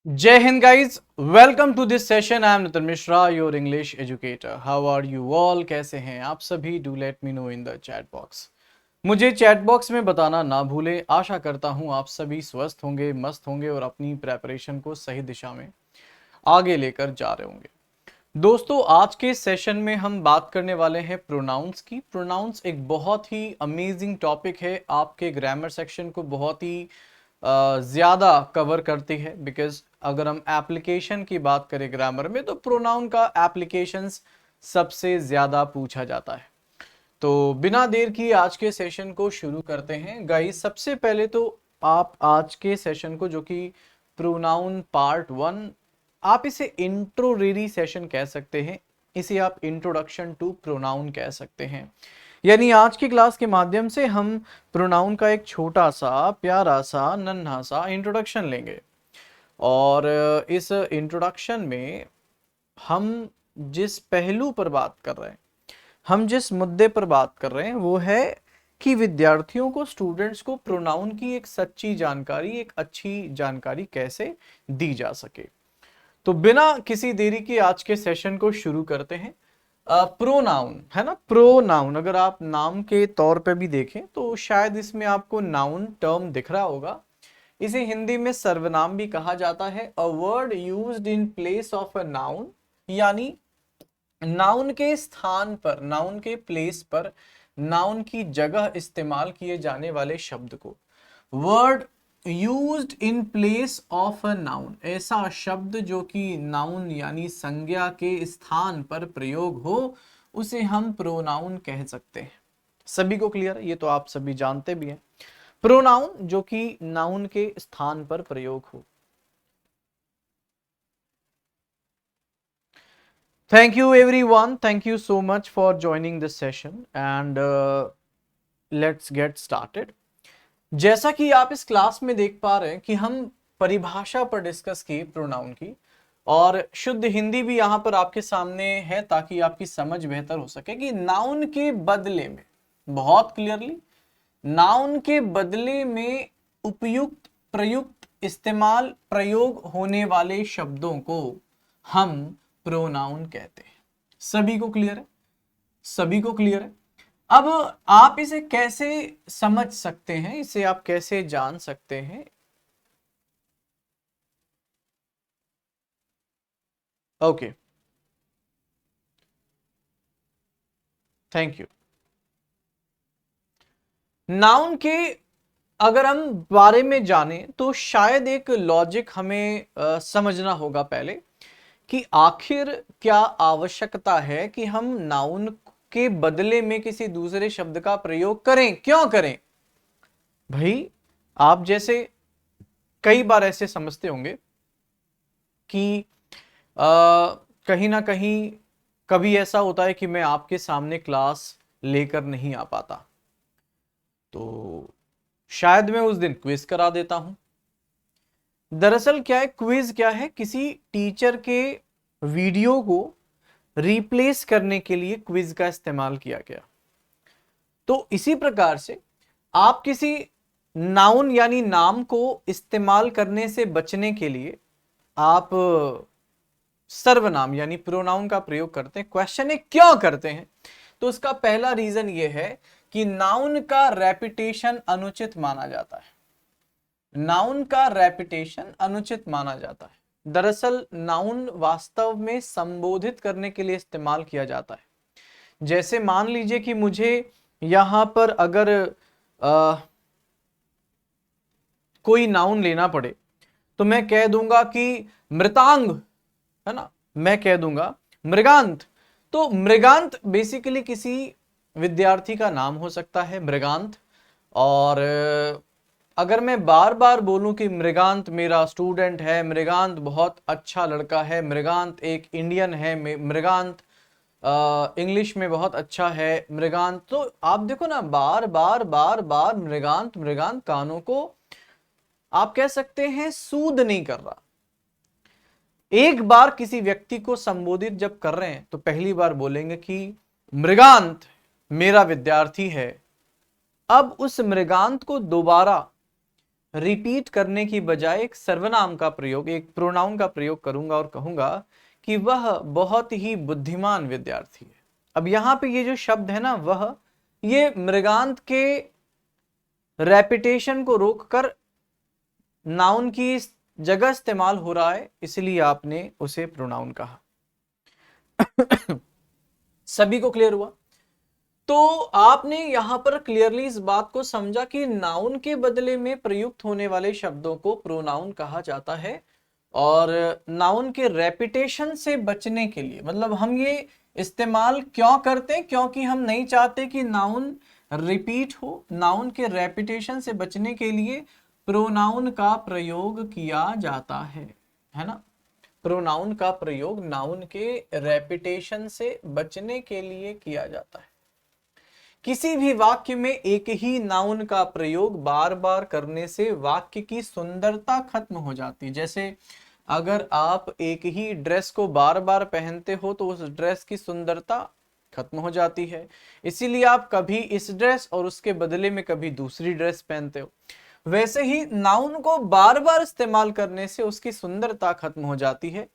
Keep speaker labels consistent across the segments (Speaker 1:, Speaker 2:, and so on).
Speaker 1: Jai Hind guys, welcome to this session. I am Nitin Mishra, your English educator. How are you all? कैसे हैं आप सभी? Do let me know in the chat box. मुझे chat box में बताना ना भूले। आशा करता हूँ आप सभी स्वस्थ होंगे, मस्त होंगे और अपनी प्रेपरेशन को सही दिशा में आगे लेकर जा रहे होंगे। दोस्तों, आज के सेशन में हम बात करने वाले हैं प्रोनाउंस की। प्रोनाउंस एक बहुत ही अमेजिंग टॉपिक है, आपके ग्रामर सेक्शन को बहुत ही ज़्यादा कवर करती है। बिकॉज अगर हम एप्लीकेशन की बात करें ग्रामर में, तो प्रोनाउन का एप्लीकेशंस सबसे ज़्यादा पूछा जाता है। तो बिना देर की आज के सेशन को शुरू करते हैं गाइस। सबसे पहले तो आप आज के सेशन को, जो कि प्रोनाउन पार्ट 1, आप इसे इंट्रोडक्टरी सेशन कह सकते हैं, इसे आप इंट्रोडक्शन टू प्रोनाउन कह सकते हैं। यानी आज की क्लास के माध्यम से हम प्रोनाउन का एक छोटा सा, प्यारा सा, नन्हा सा इंट्रोडक्शन लेंगे। और इस इंट्रोडक्शन में हम जिस पहलू पर बात कर रहे हैं, हम जिस मुद्दे पर बात कर रहे हैं, वो है कि विद्यार्थियों को, स्टूडेंट्स को प्रोनाउन की एक सच्ची जानकारी, एक अच्छी जानकारी कैसे दी जा सके। तो बिना किसी देरी के आज के सेशन को शुरू करते हैं। प्रोनाउन है ना, प्रोनाउन अगर आप नाम के तौर पे भी देखें तो शायद इसमें आपको नाउन टर्म दिख रहा होगा। इसे हिंदी में सर्वनाम भी कहा जाता है। A word used in place of a noun, यानी नाउन के स्थान पर, नाउन के प्लेस पर, नाउन की जगह इस्तेमाल किए जाने वाले शब्द को word used in place of a noun, ऐसा शब्द जो कि नाउन यानी संज्ञा के स्थान पर प्रयोग हो, उसे हम प्रोनाउन कह सकते हैं। सभी को क्लियर है? ये तो आप सभी जानते भी हैं, प्रोनाउन जो कि नाउन के स्थान पर प्रयोग हो। Thank you everyone. Thank you so much for joining this session and let's get started. जैसा कि आप इस क्लास में देख पा रहे हैं कि हम परिभाषा पर डिस्कस की प्रोनाउन की, और शुद्ध हिंदी भी यहाँ पर आपके सामने है ताकि आपकी समझ बेहतर हो सके कि नाउन के बदले में, बहुत क्लियरली, नाउन के बदले में उपयुक्त, प्रयुक्त, इस्तेमाल, प्रयोग होने वाले शब्दों को हम प्रोनाउन कहते हैं। सभी को क्लियर है? सभी को क्लियर है? अब आप इसे कैसे समझ सकते हैं, इसे आप कैसे जान सकते हैं? Okay, thank you. नाउन के अगर हम बारे में जाने तो शायद एक लॉजिक हमें समझना होगा पहले, कि आखिर क्या आवश्यकता है कि हम नाउन के बदले में किसी दूसरे शब्द का प्रयोग करें, क्यों करें? भाई, आप जैसे कई बार ऐसे समझते होंगे कि कहीं ना कहीं कभी ऐसा होता है कि मैं आपके सामने क्लास लेकर नहीं आ पाता, तो शायद मैं उस दिन क्विज करा देता हूं। दरअसल क्या है, क्विज क्या है? किसी टीचर के वीडियो को रिप्लेस करने के लिए क्विज का इस्तेमाल किया गया। तो इसी प्रकार से आप किसी नाउन यानी नाम को इस्तेमाल करने से बचने के लिए आप सर्वनाम यानी प्रोनाउन का प्रयोग करते हैं। क्वेश्चन है क्यों करते हैं? तो उसका पहला रीजन यह है कि नाउन का रेपिटेशन अनुचित माना जाता है। नाउन का रेपिटेशन अनुचित माना जाता है। दरअसल नाउन वास्तव में संबोधित करने के लिए इस्तेमाल किया जाता है। जैसे मान लीजिए कि मुझे यहां पर अगर कोई नाउन लेना पड़े, तो मैं कह दूंगा कि मृतांग, है ना, मैं कह दूंगा मृगांत। तो मृगांत बेसिकली किसी विद्यार्थी का नाम हो सकता है, मृगांत। और अगर मैं बार बार बोलूं कि मृगांत मेरा स्टूडेंट है, मृगांत बहुत अच्छा लड़का है, मृगांत एक इंडियन है, मृगांत इंग्लिश में बहुत अच्छा है, मृगांत, तो आप देखो ना, बार बार बार बार मृगांत मृगांत, कानों को आप कह सकते हैं सूद नहीं कर रहा। एक बार किसी व्यक्ति को संबोधित जब कर रहे हैं तो पहली बार बोलेंगे कि मृगांत मेरा विद्यार्थी है। अब उस मृगांत को दोबारा रिपीट करने की बजाय एक सर्वनाम का प्रयोग, एक प्रोनाउन का प्रयोग करूंगा और कहूंगा कि वह बहुत ही बुद्धिमान विद्यार्थी है। अब यहां पे ये जो शब्द है ना वह, ये मृगांत के रेपिटेशन को रोककर नाउन की जगह इस्तेमाल हो रहा है, इसलिए आपने उसे प्रोनाउन कहा। सभी को क्लियर हुआ? तो आपने यहां पर क्लियरली इस बात को समझा कि नाउन के बदले में प्रयुक्त होने वाले शब्दों को प्रोनाउन कहा जाता है, और नाउन के रेपिटेशन से बचने के लिए, मतलब हम ये इस्तेमाल क्यों करते हैं, क्योंकि हम नहीं चाहते कि नाउन रिपीट हो। नाउन के रेपिटेशन से बचने के लिए प्रोनाउन का प्रयोग किया जाता है ना। प्रोनाउन का प्रयोग नाउन के रेपिटेशन से बचने के लिए किया जाता है। किसी भी वाक्य में एक ही नाउन का प्रयोग बार बार करने से वाक्य की सुंदरता खत्म हो जाती है। जैसे अगर आप एक ही ड्रेस को बार बार पहनते हो तो उस ड्रेस की सुंदरता खत्म हो जाती है, इसीलिए आप कभी इस ड्रेस और उसके बदले में कभी दूसरी ड्रेस पहनते हो। वैसे ही नाउन को बार बार इस्तेमाल करने से उसकी सुंदरता खत्म हो जाती है।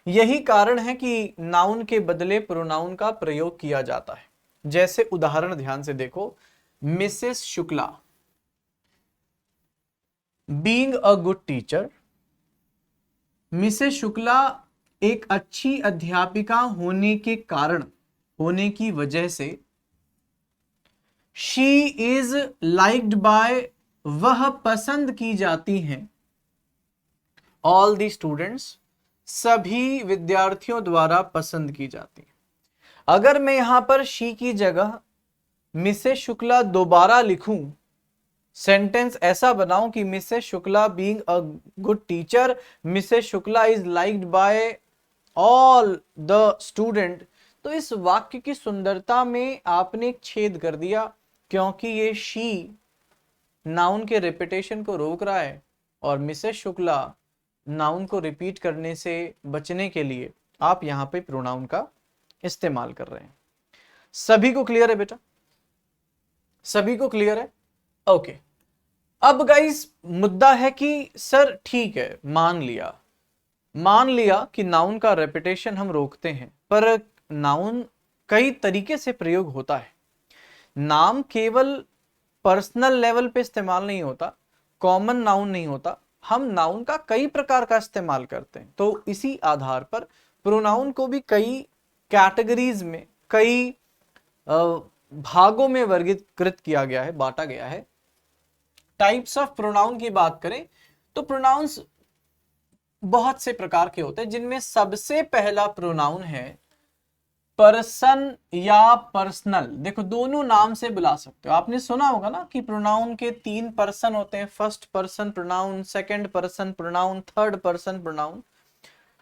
Speaker 1: यही कारण है कि नाउन के बदले प्रोनाउन का प्रयोग किया जाता है। जैसे उदाहरण ध्यान से देखो, Mrs Shukla being a good teacher, Mrs Shukla एक अच्छी अध्यापिका होने के कारण, होने की वजह से, शी इज लाइक्ड बाय, वह पसंद की जाती हैं, ऑल द स्टूडेंट्स, सभी विद्यार्थियों द्वारा पसंद की जाती है। अगर मैं यहां पर शी की जगह मिसेस शुक्ला दोबारा लिखूं, सेंटेंस ऐसा बनाऊं कि Mrs Shukla being a good teacher, Mrs Shukla is liked by all the student, तो इस वाक्य की सुंदरता में आपने एक छेद कर दिया, क्योंकि ये शी नाउन के रिपीटेशन को रोक रहा है और मिसेस शुक्ला नाउन को रिपीट करने से बचने के लिए आप यहां पे प्रोनाउन का इस्तेमाल कर रहे हैं। सभी को क्लियर है बेटा? सभी को क्लियर है? ओके। अब गाइस मुद्दा है कि सर ठीक है, मान लिया कि नाउन का रेपिटेशन हम रोकते हैं, पर नाउन कई तरीके से प्रयोग होता है। नाम केवल पर्सनल लेवल पे इस्तेमाल नहीं होता, कॉमन नाउन नहीं होता, हम नाउन का कई प्रकार का इस्तेमाल करते हैं। तो इसी आधार पर प्रोनाउन को भी कई कैटेगरीज में, कई भागों में वर्गीकृत किया गया है, बांटा गया है। टाइप्स ऑफ प्रोनाउन की बात करें तो प्रोनाउंस बहुत से प्रकार के होते हैं, जिनमें सबसे पहला प्रोनाउन है पर्सन या पर्सनल। देखो दोनों नाम से बुला सकते हो। आपने सुना होगा ना कि प्रोनाउन के 3 पर्सन होते हैं, first person pronoun, second person pronoun, third person pronoun.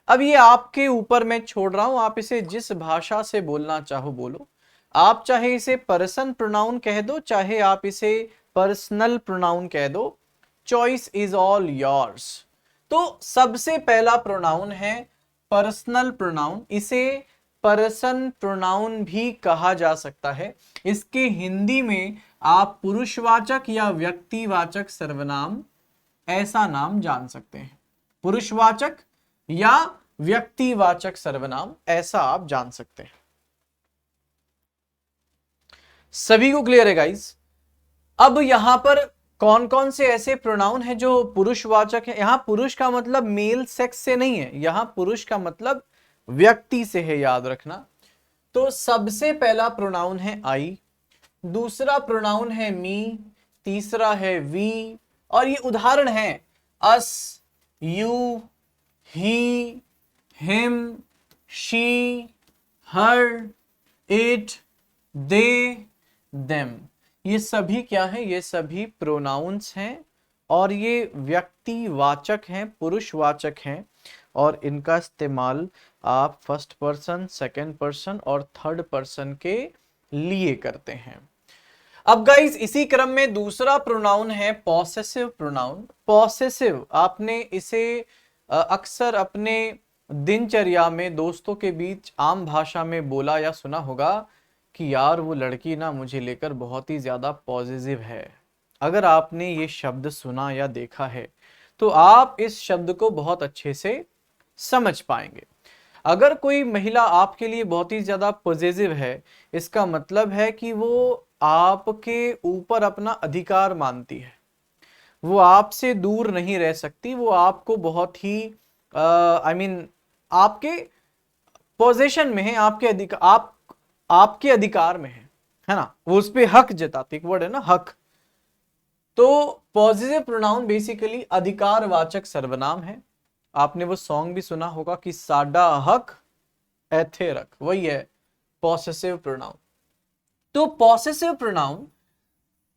Speaker 1: अब ये आपके ऊपर मैं छोड़ रहा हूं, आप इसे जिस भाषा से बोलना चाहो बोलो। आप चाहे इसे पर्सन प्रोनाउन कह दो, चाहे आप इसे पर्सनल प्रोनाउन कह दो, चॉइस इज ऑल योर्स। तो सबसे पहला प्रोनाउन है पर्सनल प्रोनाउन। इसे पर्सन प्रोनाउन भी कहा जा सकता है। इसके हिंदी में आप पुरुषवाचक या व्यक्तिवाचक सर्वनाम, ऐसा नाम जान सकते हैं। पुरुषवाचक या व्यक्तिवाचक सर्वनाम, ऐसा आप जान सकते हैं। सभी को क्लियर है गाइस? अब यहां पर कौन कौन से ऐसे प्रोनाउन हैं जो पुरुषवाचक है? यहां पुरुष का मतलब मेल सेक्स से नहीं है, यहां पुरुष का मतलब व्यक्ति से है, याद रखना। तो सबसे पहला प्रोनाउन है आई, दूसरा प्रोनाउन है मी, तीसरा है वी, और ये उदाहरण है us, you, he, him, she, her, it, they, them. ये सभी क्या है? ये सभी प्रोनाउंस हैं और ये व्यक्तिवाचक हैं, पुरुषवाचक हैं, और इनका इस्तेमाल आप फर्स्ट पर्सन, सेकंड पर्सन और थर्ड पर्सन के लिए करते हैं। अब गाइस इसी क्रम में दूसरा प्रोनाउन है पॉसेसिव प्रोनाउन। पॉसेसिव, आपने इसे अक्सर अपने दिनचर्या में दोस्तों के बीच आम भाषा में बोला या सुना होगा कि यार वो लड़की ना मुझे लेकर बहुत ही ज्यादा पॉजिटिव है, अगर आपने ये शब्द सुना या देखा है तो आप इस शब्द को बहुत अच्छे से समझ पाएंगे। अगर कोई महिला आपके लिए बहुत ही ज्यादा पॉजिटिव है, इसका मतलब है कि वो आपके ऊपर अपना अधिकार मानती है, वो आपसे दूर नहीं रह सकती, वो आपको बहुत ही आपके पोजीशन में है, आपके अधिकार, आपके अधिकार में है ना, वो उस पर हक जताती, एक वर्ड है ना हक। तो पॉजिटिव प्रोनाउन बेसिकली अधिकारवाचक सर्वनाम है। आपने वो सॉन्ग भी सुना होगा कि साडा हक एथे रख, वही है पॉसेसिव प्रोनाउन। तो पॉसेसिव प्रोनाउन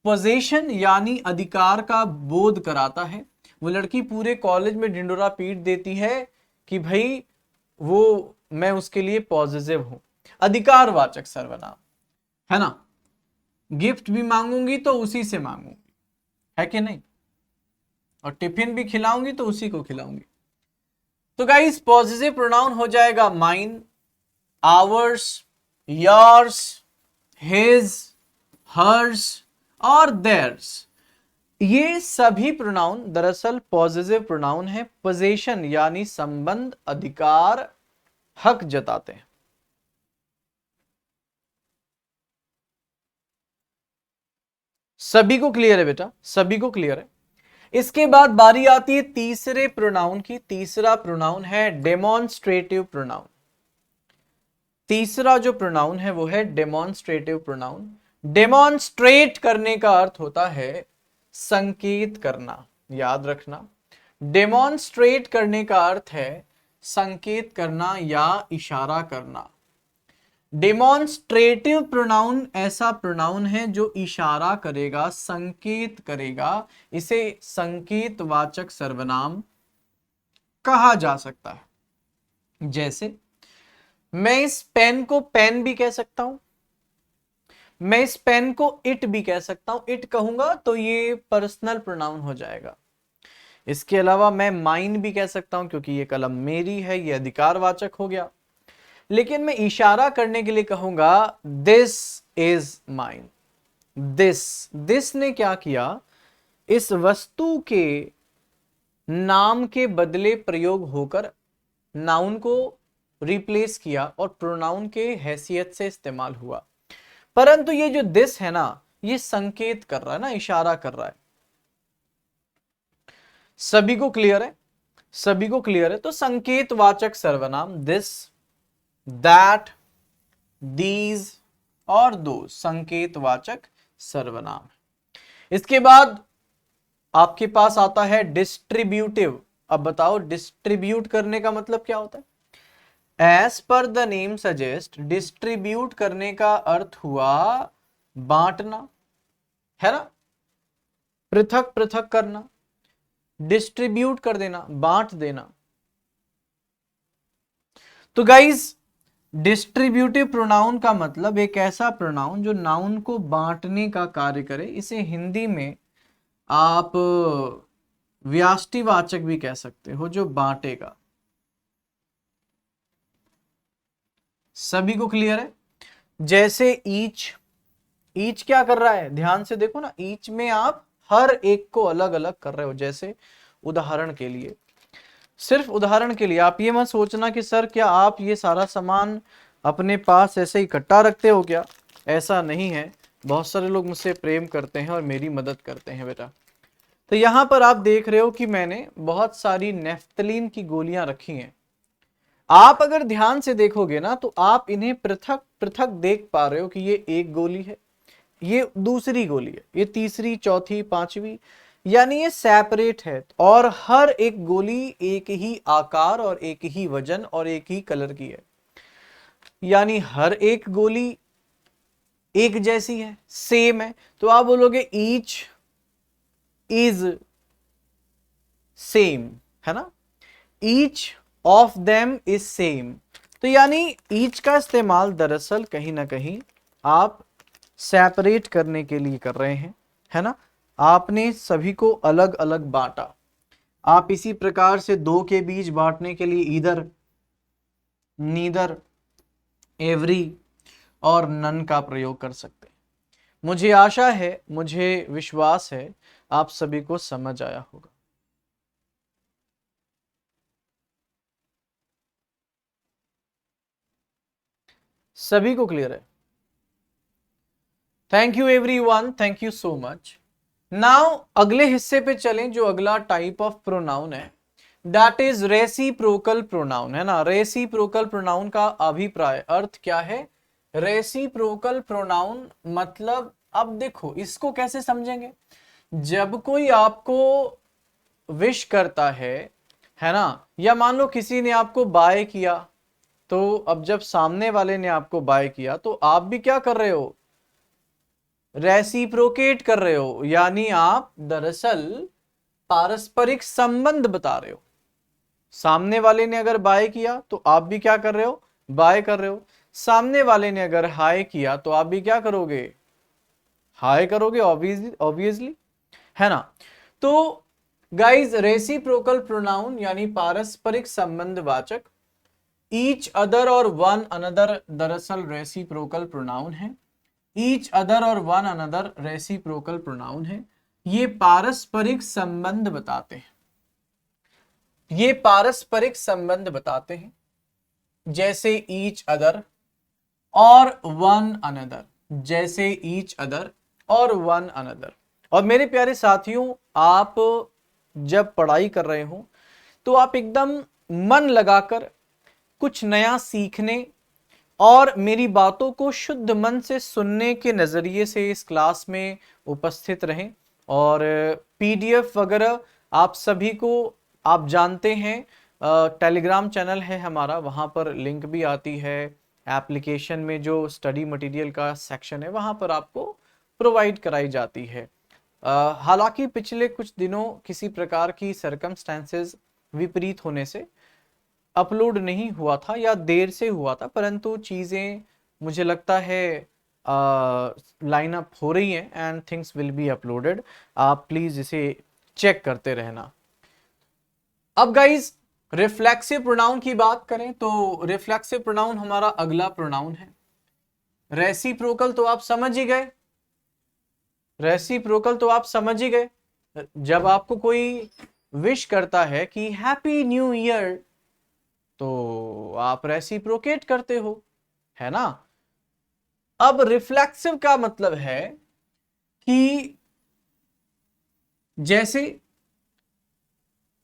Speaker 1: पोजेशन यानी अधिकार का बोध कराता है। वो लड़की पूरे कॉलेज में ढिंडोरा पीट देती है कि भाई वो मैं उसके लिए पॉजिटिव हूं, अधिकारवाचक सर्वनाम, है ना। गिफ्ट भी मांगूंगी तो उसी से मांगूंगी, है कि नहीं, और टिफिन भी खिलाऊंगी तो उसी को खिलाऊंगी। तो गाइस पॉजिटिव प्रोनाउन हो जाएगा mine, ours, yours, his, hers और देयर्स। ये सभी प्रोनाउन दरअसल पॉजिटिव प्रोनाउन है, पोजीशन यानी संबंध, अधिकार, हक जताते हैं। सभी को क्लियर है बेटा, सभी को क्लियर है। इसके बाद बारी आती है तीसरे प्रोनाउन की। तीसरा प्रोनाउन है डेमोन्स्ट्रेटिव प्रोनाउन। तीसरा जो प्रोनाउन है वो है डेमोन्स्ट्रेटिव प्रोनाउन। डेमोन्स्ट्रेट करने का अर्थ होता है संकेत करना, याद रखना। डेमोन्स्ट्रेट करने का अर्थ है संकेत करना या इशारा करना। डेमोन्स्ट्रेटिव प्रोनाउन ऐसा प्रोनाउन है जो इशारा करेगा, संकेत करेगा, इसे संकेतवाचक सर्वनाम कहा जा सकता है। जैसे मैं इस पेन को पेन भी कह सकता हूं, मैं इस पेन को इट भी कह सकता हूं। इट कहूंगा तो ये पर्सनल प्रोनाउन हो जाएगा। इसके अलावा मैं माइन भी कह सकता हूं क्योंकि ये कलम मेरी है, ये अधिकारवाचक हो गया। लेकिन मैं इशारा करने के लिए कहूंगा दिस इज माइन। दिस ने क्या किया, इस वस्तु के नाम के बदले प्रयोग होकर नाउन को रिप्लेस किया और प्रोनाउन के हैसियत से इस्तेमाल हुआ। परंतु ये जो दिस है ना, ये संकेत कर रहा है ना, इशारा कर रहा है। सभी को क्लियर है, सभी को क्लियर है। तो संकेतवाचक सर्वनाम दिस, दैट, दीज और दो संकेतवाचक सर्वनाम। इसके बाद आपके पास आता है डिस्ट्रीब्यूटिव। अब बताओ डिस्ट्रीब्यूट करने का मतलब क्या होता है। As per the name suggest, distribute करने का अर्थ हुआ बांटना, है ना, पृथक पृथक करना, डिस्ट्रीब्यूट कर देना, बांट देना। तो गाइज डिस्ट्रीब्यूटिव प्रोनाउन का मतलब एक ऐसा प्रोनाउन जो नाउन को बांटने का कार्य करे। इसे हिंदी में आप व्याष्टिवाचक भी कह सकते हो, जो बांटेगा। सभी को क्लियर है। जैसे ईच, ईच क्या कर रहा है, ध्यान से देखो ना, ईच में आप हर एक को अलग अलग कर रहे हो। जैसे उदाहरण के लिए, सिर्फ उदाहरण के लिए, आप ये मत सोचना कि सर क्या आप ये सारा सामान अपने पास ऐसे इकट्ठा रखते हो क्या, ऐसा नहीं है। बहुत सारे लोग मुझसे प्रेम करते हैं और मेरी मदद करते हैं बेटा। तो यहां पर आप देख रहे हो कि मैंने बहुत सारी नेफ्थलीन की गोलियां रखी हैं। आप अगर ध्यान से देखोगे ना तो आप इन्हें पृथक पृथक देख पा रहे हो कि ये एक गोली है, ये दूसरी गोली है, ये तीसरी, चौथी, पांचवी, यानी ये सेपरेट है। और हर एक गोली एक ही आकार और एक ही वजन और एक ही कलर की है, यानी हर एक गोली एक जैसी है, सेम है। तो आप बोलोगे ईच इज सेम, है ना, each of them is same. तो यानी ईच का इस्तेमाल दरअसल कहीं ना कहीं आप सेपरेट करने के लिए कर रहे हैं, है ना। आपने सभी को अलग अलग बांटा। आप इसी प्रकार से दो के बीच बांटने के लिए ईदर, नीदर, एवरी और नन का प्रयोग कर सकते हैं। मुझे आशा है, मुझे विश्वास है आप सभी को समझ आया होगा। सभी को क्लियर है? Thank you everyone, thank you so much. Now अगले हिस्से पे चलें, जो अगला टाइप ऑफ प्रोनाउन है दैट इज रेसिप्रोकल प्रोनाउन, है ना। रेसिप्रोकल प्रोनाउन का अभिप्राय अर्थ क्या है? रेसिप्रोकल प्रोनाउन मतलब, अब देखो इसको कैसे समझेंगे। जब कोई आपको विश करता है ना, या मान लो किसी ने आपको बाय किया, तो अब जब सामने वाले ने आपको बाय किया तो आप भी क्या कर रहे हो? रेसिप्रोकेट कर रहे हो, यानी आप दरअसल पारस्परिक संबंध बता रहे हो। सामने वाले ने अगर बाय किया तो आप भी क्या कर रहे हो? बाय कर रहे हो। सामने वाले ने अगर हाय किया तो आप भी क्या करोगे? हाय करोगे, ऑब्वियसली ऑब्वियसली, है ना। तो गाइज रेसिप्रोकल प्रोनाउन यानी पारस्परिक संबंधवाचक, ईच अदर और वन अनदर दरअसल रेसिप्रोकल प्रोनाउन है। ईच अदर और वन अनदर रेसिप्रोकल प्रोनाउन है। ये पारस्परिक संबंध बताते हैं, ये पारस्परिक संबंध बताते हैं, जैसे ईच अदर और वन अनदर, जैसे ईच अदर और वन अनदर। और मेरे प्यारे साथियों, आप जब पढ़ाई कर रहे हो तो आप एकदम मन लगाकर कुछ नया सीखने और मेरी बातों को शुद्ध मन से सुनने के नज़रिए से इस क्लास में उपस्थित रहें। और पीडीएफ वगैरह आप सभी को, आप जानते हैं, टेलीग्राम चैनल है हमारा, वहाँ पर लिंक भी आती है। एप्लीकेशन में जो स्टडी मटेरियल का सेक्शन है वहाँ पर आपको प्रोवाइड कराई जाती है। हालांकि पिछले कुछ दिनों किसी प्रकार की सरकमस्टेंसेस विपरीत होने से अपलोड नहीं हुआ था या देर से हुआ था, परंतु चीज़ें मुझे लगता है लाइन अप हो रही हैं and things will be uploaded. आप प्लीज़ इसे चेक करते रहना। अब गाइज रिफ्लेक्सिव प्रोनाउन की बात करें तो रिफ्लेक्सिव प्रोनाउन हमारा अगला प्रोनाउन है। रेसिप्रोकल तो आप समझ ही गए, रेसिप्रोकल तो आप समझ ही गए। जब आपको कोई विश करता है कि हैप्पी न्यू ईयर, तो आप रेसिप्रोकेट करते हो, है ना। अब रिफ्लेक्सिव का मतलब है कि जैसे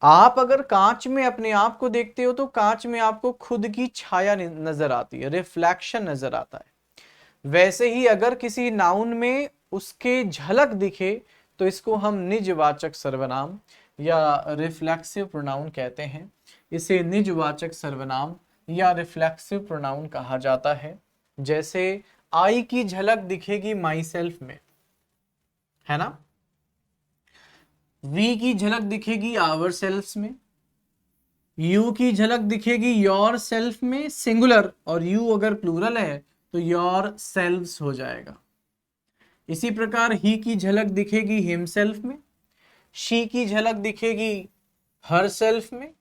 Speaker 1: आप अगर कांच में अपने आप को देखते हो तो कांच में आपको खुद की छाया नजर आती है, रिफ्लेक्शन नजर आता है। वैसे ही अगर किसी नाउन में उसके झलक दिखे तो इसको हम निजवाचक सर्वनाम या रिफ्लेक्सिव प्रोनाउन कहते हैं। इसे निजवाचक सर्वनाम या रिफ्लेक्सिव प्रोनाउन कहा जाता है। जैसे आई की झलक दिखेगी माई सेल्फ में, है ना। वी की झलक दिखेगी आवर सेल्फ्स में। यू की झलक दिखेगी योर सेल्फ में सिंगुलर, और यू अगर प्लूरल है तो योर सेल्व्स हो जाएगा। इसी प्रकार ही की झलक दिखेगी हिमसेल्फ में। शी की झलक दिखेगी हर सेल्फ में।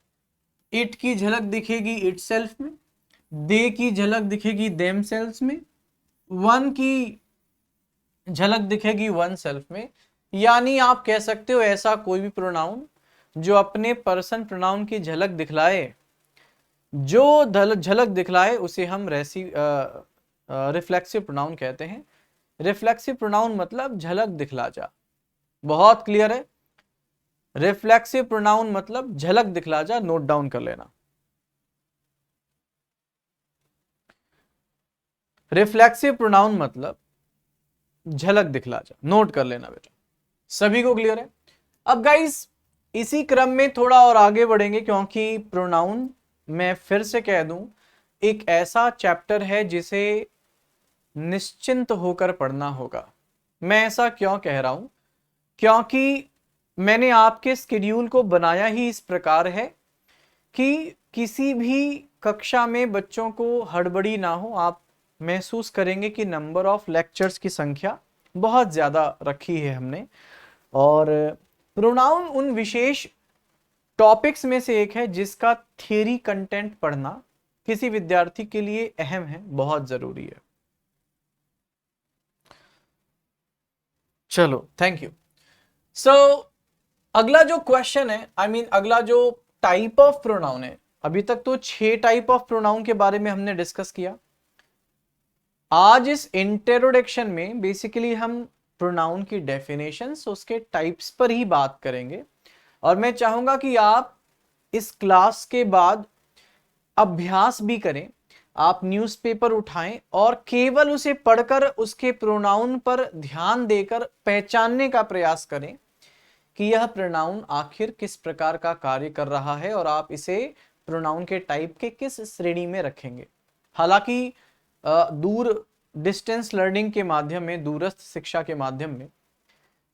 Speaker 1: इट की झलक दिखेगी इट सेल्फ में। दे की झलक दिखेगी देम सेल्फ में। वन की झलक दिखेगी वन सेल्फ में। यानी आप कह सकते हो ऐसा कोई भी प्रोनाउन जो अपने पर्सन प्रोनाउन की झलक दिखलाए, जो झलक दिखलाए उसे हम रिफ्लेक्सिव प्रोनाउन कहते हैं। रिफ्लेक्सिव प्रोनाउन मतलब झलक दिखला जा। बहुत क्लियर है। रिफ्लेक्सिव प्रोनाउन मतलब झलक दिखला जा, नोट डाउन कर लेना। रिफ्लेक्सिव प्रोनाउन मतलब झलक दिखला जा, नोट कर लेना बेटा। सभी को क्लियर है? अब गाइस इसी क्रम में थोड़ा और आगे बढ़ेंगे, क्योंकि प्रोनाउन मैं फिर से कह दूं एक ऐसा चैप्टर है जिसे निश्चिंत होकर पढ़ना होगा। मैं ऐसा क्यों कह रहा हूं? क्योंकि मैंने आपके स्केड्यूल को बनाया ही इस प्रकार है कि किसी भी कक्षा में बच्चों को हड़बड़ी ना हो। आप महसूस करेंगे कि नंबर ऑफ लेक्चर्स की संख्या बहुत ज़्यादा रखी है हमने, और प्रोनाउन उन विशेष टॉपिक्स में से एक है जिसका थियरी कंटेंट पढ़ना किसी विद्यार्थी के लिए अहम है, बहुत ज़रूरी है। चलो, थैंक यू। सो अगला जो क्वेश्चन है, अगला जो टाइप ऑफ प्रोनाउन है, अभी तक तो 6 टाइप ऑफ प्रोनाउन के बारे में हमने डिस्कस किया। आज इस इंट्रोडक्शन में बेसिकली हम प्रोनाउन की डेफिनेशंस, उसके टाइप्स पर ही बात करेंगे। और मैं चाहूंगा कि आप इस क्लास के बाद अभ्यास भी करें। आप न्यूज़पेपर उठाएं और केवल उसे पढ़कर उसके प्रोनाउन पर ध्यान देकर पहचानने का प्रयास करें कि यह प्रोनाउन आखिर किस प्रकार का कार्य कर रहा है और आप इसे प्रोनाउन के टाइप के किस श्रेणी में रखेंगे। हालांकि दूर डिस्टेंस लर्निंग के माध्यम में, दूरस्थ शिक्षा के माध्यम में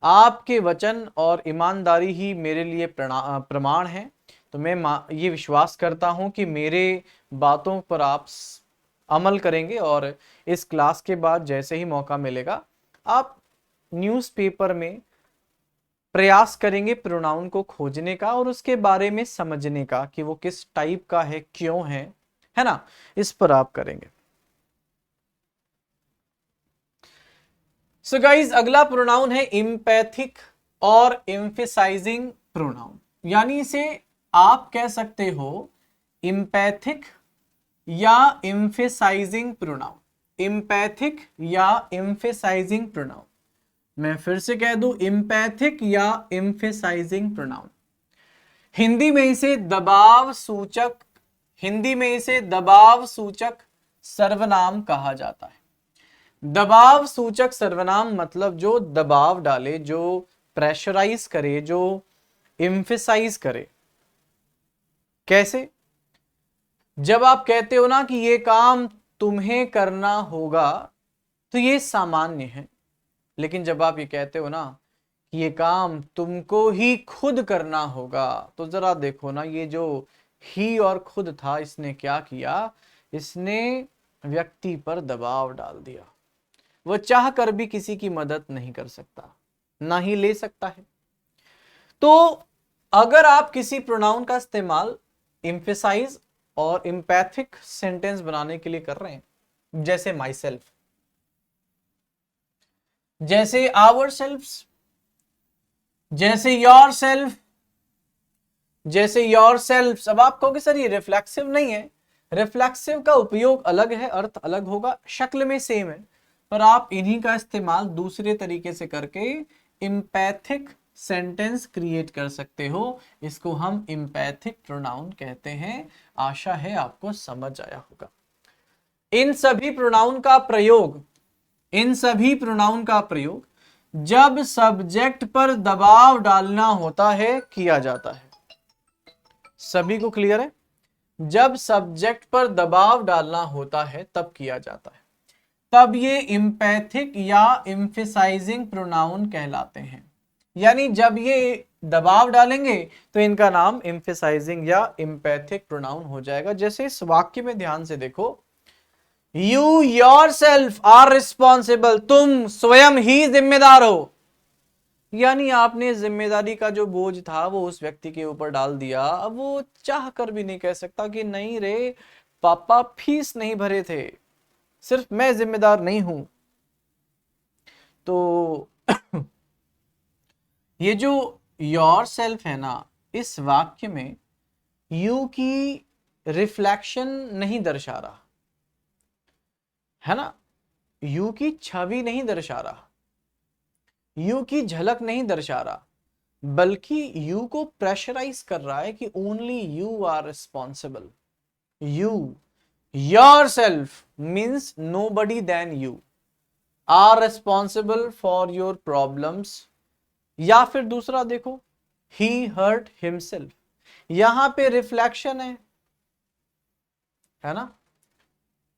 Speaker 1: आपके वचन और ईमानदारी ही मेरे लिए प्रमाण है। तो मैं ये विश्वास करता हूं कि मेरे बातों पर आप अमल करेंगे और इस क्लास के बाद जैसे ही मौका मिलेगा आप न्यूज़पेपर में प्रयास करेंगे प्रोनाउन को खोजने का और उसके बारे में समझने का कि वो किस टाइप का है, क्यों है ना, इस पर आप करेंगे। सो गाइज, अगला प्रोनाउन है इम्पैथिक और एम्फेसाइजिंग प्रोनाउन, यानी इसे आप कह सकते हो इम्पैथिक या एम्फेसाइजिंग प्रोनाउन। इम्पैथिक या एम्फेसाइजिंग प्रोनाउन, मैं फिर से कह दूं, इम्पैथिक या एम्फेसाइजिंग प्रोनाउन। हिंदी में इसे दबाव सूचक सर्वनाम कहा जाता है। दबाव सूचक सर्वनाम मतलब जो दबाव डाले, जो प्रेशराइज करे, जो एम्फेसाइज करे। कैसे? जब आप कहते हो ना कि ये काम तुम्हें करना होगा, तो ये सामान्य है। लेकिन जब आप ये कहते हो ना कि ये काम तुमको ही खुद करना होगा, तो जरा देखो ना, ये जो ही और खुद था, इसने क्या किया? इसने व्यक्ति पर दबाव डाल दिया। वह चाह कर भी किसी की मदद नहीं कर सकता, ना ही ले सकता है। तो अगर आप किसी प्रोनाउन का इस्तेमाल एम्फेसाइज और एम्पैथिक सेंटेंस बनाने के लिए कर रहे हैं, जैसे माई सेल्फ, जैसे आवर सेल्फ्स, जैसे योर सेल्फ, जैसे योर सेल्फ्स, अब आप कहोगे सर ये रिफ्लेक्सिव नहीं है। रिफ्लेक्सिव का उपयोग अलग है, अर्थ अलग होगा, शक्ल में सेम है, पर आप इन्हीं का इस्तेमाल दूसरे तरीके से करके एम्पैथिक सेंटेंस क्रिएट कर सकते हो। इसको हम एम्पैथिक प्रोनाउन कहते हैं। आशा है आपको समझ आया होगा। इन सभी प्रोनाउन का प्रयोग जब सब्जेक्ट पर दबाव डालना होता है किया जाता है। सभी को क्लियर है? जब सब्जेक्ट पर दबाव डालना होता है तब किया जाता है, तब ये एम्पैथिक या एम्फेसाइजिंग प्रोनाउन कहलाते हैं। यानी जब ये दबाव डालेंगे तो इनका नाम एम्फेसाइजिंग या एम्पैथिक प्रोनाउन हो जाएगा। जैसे इस वाक्य में ध्यान से देखो, यू योरसेल्फ आर रिस्पॉन्सिबल, तुम स्वयं ही जिम्मेदार हो। यानी आपने जिम्मेदारी का जो बोझ था वो उस व्यक्ति के ऊपर डाल दिया। अब वो चाह कर भी नहीं कह सकता कि नहीं रे पापा फीस नहीं भरे थे, सिर्फ मैं जिम्मेदार नहीं हूं। तो ये जो योर सेल्फ है ना, इस वाक्य में यू की रिफ्लेक्शन नहीं दर्शा रहा है ना, यू की छवि नहीं दर्शा रहा, यू की झलक नहीं दर्शा रहा, बल्कि यू को प्रेशराइज कर रहा है कि only you are responsible. You yourself means nobody then you are responsible for your problems. या फिर दूसरा देखो, ही हर्ट हिमसेल्फ, यहां पे रिफ्लेक्शन है ना,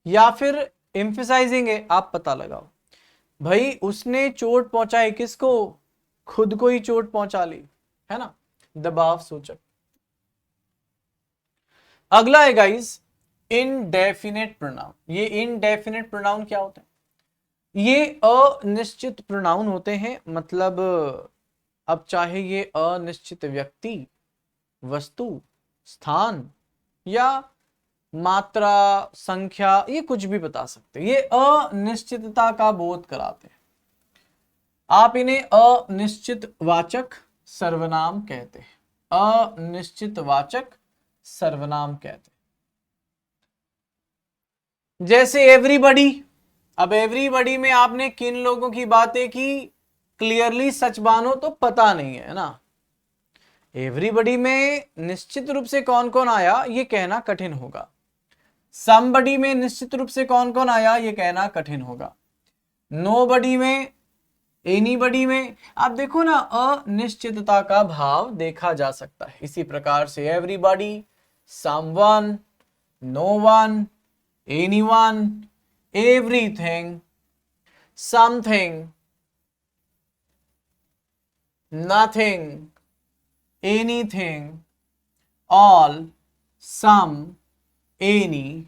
Speaker 1: या फिर एम्फेसाइजिंग है। आप पता लगाओ भाई, उसने चोट पहुंचाई किसको? खुद को ही चोट पहुंचा ली, है ना, दबाव सूचक। अगला है गाइस इनडेफिनेट प्रोनाउन। ये इनडेफिनेट प्रोनाउन क्या होते हैं? ये अनिश्चित प्रोनाउन होते हैं। मतलब अब चाहे ये अनिश्चित व्यक्ति, वस्तु, स्थान या मात्रा, संख्या, ये कुछ भी बता सकते हैं। ये अनिश्चितता का बोध कराते हैं। आप इन्हें अनिश्चित वाचक सर्वनाम कहते हैं। अनिश्चित वाचक सर्वनाम कहते हैं। जैसे एवरीबडी, अब एवरीबडी में आपने किन लोगों की बातें की, क्लियरली सच मानो तो पता नहीं है ना। एवरीबडी में निश्चित रूप से कौन कौन आया ये कहना कठिन होगा। समबडी में निश्चित रूप से कौन कौन आया ये कहना कठिन होगा। नोबडी में, एनीबडी में, आप देखो ना अनिश्चितता का भाव देखा जा सकता है। इसी प्रकार से everybody, someone, no one, anyone, everything, something, nothing, anything, all, some, any,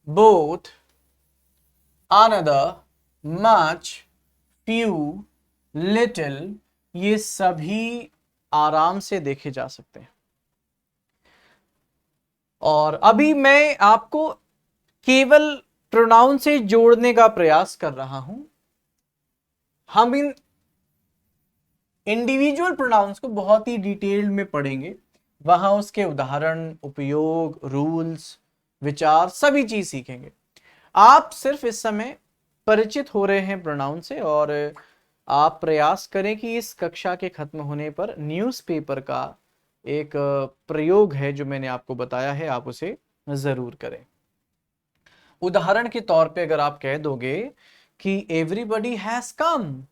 Speaker 1: both, another, much, few, little, ये सभी आराम से देखे जा सकते हैं। और अभी मैं आपको केवल प्रोनाउन से जोड़ने का प्रयास कर रहा हूं। हम इन इंडिविजुअल प्रोनाउंस को बहुत ही डिटेल में पढ़ेंगे, वहां उसके उदाहरण, उपयोग, रूल्स, विचार, सभी चीज सीखेंगे। आप सिर्फ इस समय परिचित हो रहे हैं प्रोनाउन से, और आप प्रयास करें कि इस कक्षा के खत्म होने पर न्यूज़पेपर का एक प्रयोग है जो मैंने आपको बताया है, आप उसे जरूर करें। उदाहरण के तौर पे अगर आप कह दोगे कि एवरीबडी हैज कम,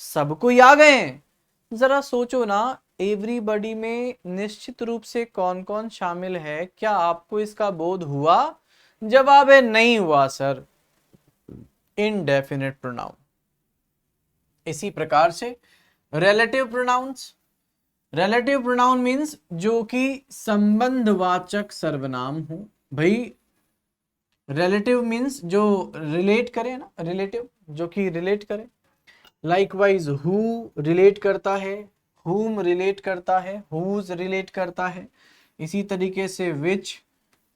Speaker 1: सब कोई आ गए, जरा सोचो ना, एवरीबडी में निश्चित रूप से कौन कौन शामिल है, क्या आपको इसका बोध हुआ? जवाब है नहीं हुआ सर, इनडेफिनेट प्रोनाउन। इसी प्रकार से relative pronouns, relative pronoun means जो कि संबंधवाचक सर्वनाम हो। भाई रिलेटिव मींस जो रिलेट करे ना, रिलेटिव जो कि रिलेट करे। लाइकवाइज हु रिलेट करता है, हुम रिलेट करता है, हुज रिलेट करता है। इसी तरीके से विच,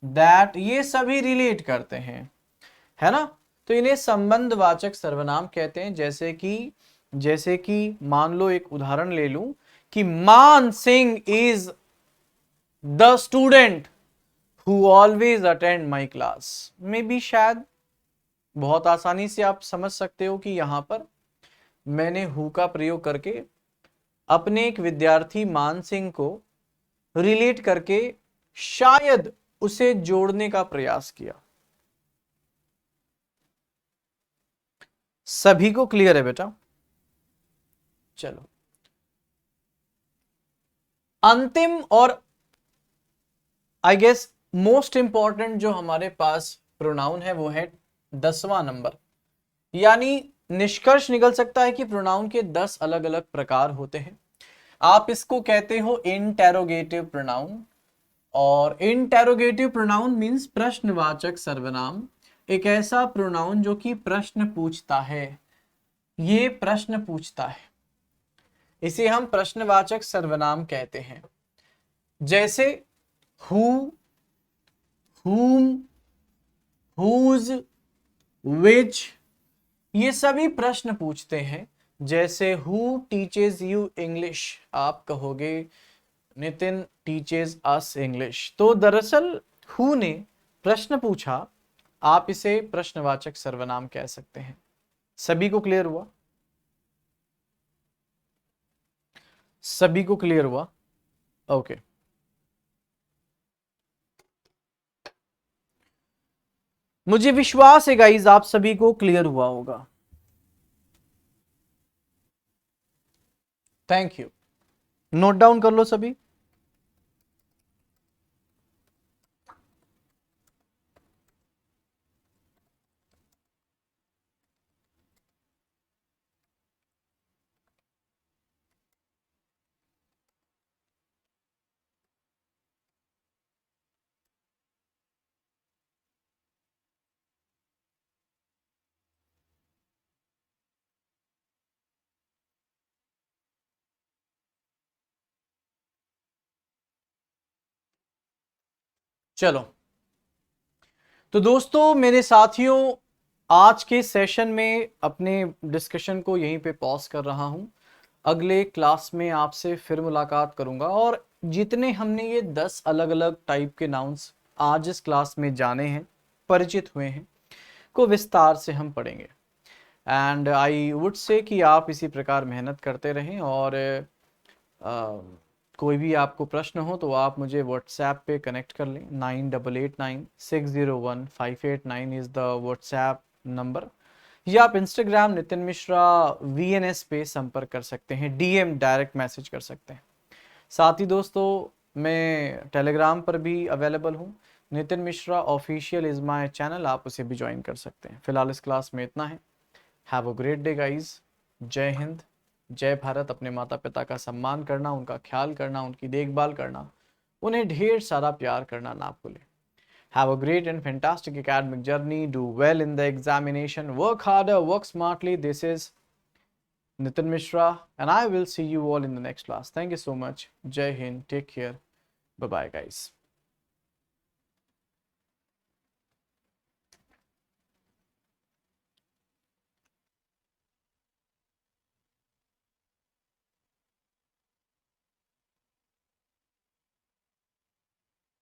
Speaker 1: दैट, ये सभी रिलेट करते हैं, है ना। तो इन्हें संबंधवाचक सर्वनाम कहते हैं। जैसे कि मान लो एक उदाहरण ले लूं कि मान Singh is the student who always attend my class. में भी शायद बहुत आसानी से आप समझ सकते हो कि यहां पर मैंने हु का प्रयोग करके अपने एक विद्यार्थी मान सिंह को रिलेट करके शायद उसे जोड़ने का प्रयास किया। सभी को क्लियर है बेटा? चलो, अंतिम और आई गेस मोस्ट इंपॉर्टेंट जो हमारे पास प्रोनाउन है वो है 10वां नंबर। यानी निष्कर्ष निकल सकता है कि प्रोनाउन के 10 अलग अलग प्रकार होते हैं। आप इसको कहते हो इंटेरोगेटिव प्रोनाउन। और इंटेरोगेटिव प्रोनाउन मींस प्रश्नवाचक सर्वनाम, एक ऐसा प्रोनाउन जो कि प्रश्न पूछता है। ये प्रश्न पूछता है, इसे हम प्रश्नवाचक सर्वनाम कहते हैं। जैसे हु, whom, whose, which, ये सभी प्रश्न पूछते हैं। जैसे हु टीचेज यू इंग्लिश, आप कहोगे नितिन टीचेज अस इंग्लिश। तो दरअसल हु ने प्रश्न पूछा, आप इसे प्रश्नवाचक सर्वनाम कह सकते हैं। सभी को क्लियर हुआ? सभी को क्लियर हुआ? ओके। मुझे विश्वास है गाइस आप सभी को क्लियर हुआ होगा। Thank you. नोट डाउन कर लो सभी। चलो, तो दोस्तों मेरे साथियों, आज के सेशन में अपने डिस्कशन को यहीं पे पॉज कर रहा हूँ। अगले क्लास में आपसे फिर मुलाकात करूंगा और जितने हमने ये 10 अलग अलग टाइप के नाउन्स आज इस क्लास में जाने हैं, परिचित हुए हैं, को विस्तार से हम पढ़ेंगे। एंड आई वुड से कि आप इसी प्रकार मेहनत करते रहें और कोई भी आपको प्रश्न हो तो आप मुझे व्हाट्सएप पे कनेक्ट कर लें। 9889601589 इज़ द व्हाट्सएप नंबर, या आप इंस्टाग्राम नितिन मिश्रा VNS पे संपर्क कर सकते हैं, DM डायरेक्ट मैसेज कर सकते हैं। साथ ही दोस्तों मैं टेलीग्राम पर भी अवेलेबल हूँ, Nitin Mishra official is my channel, आप उसे भी ज्वाइन कर सकते हैं। फिलहाल इस क्लास में इतना है। Have a great day guys. जय हिंद, जय भारत। अपने माता पिता का सम्मान करना, उनका ख्याल करना, उनकी देखभाल करना, उन्हें ढेर सारा प्यार करना ना भूलें। Have a great and fantastic academic journey. Do well in the examination. Work harder, work smartly. This is Nitin Mishra, and I will see you all in the next class. Thank you so much. Jai Hind. Take care. Bye bye, guys.